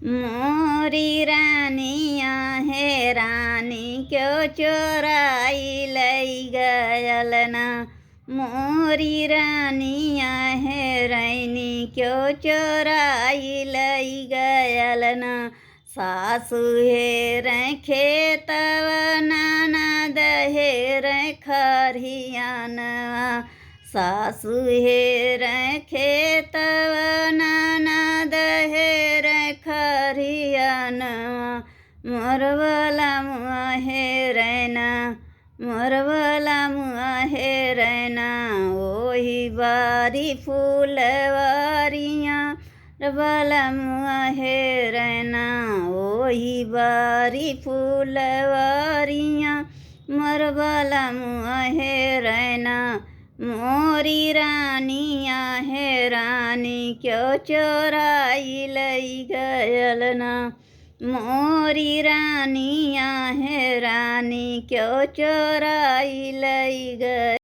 मोरी रानिया है रानी क्यों चोराई लई गयल ना। मोरी रानिया है रैनी क्यों चोराई लई गयल ना। सासु हेर खेतव ननद हेर खरियानवा। सासु हेर खेतव ननद हेर खरियानवा। मोरवला मुआ हेरैना मोरवला मुआ हेरैना। ओही बारी फूलवारियाँ रवला मुआ हेरैना। ओही बारी फूलवारियाँ मरवला मुआ हेरैना। मोरी रानिया है रानी क्यों चोराई लई गयल ना। मोरी रानिया है रानी क्यों चोराई लई गयल।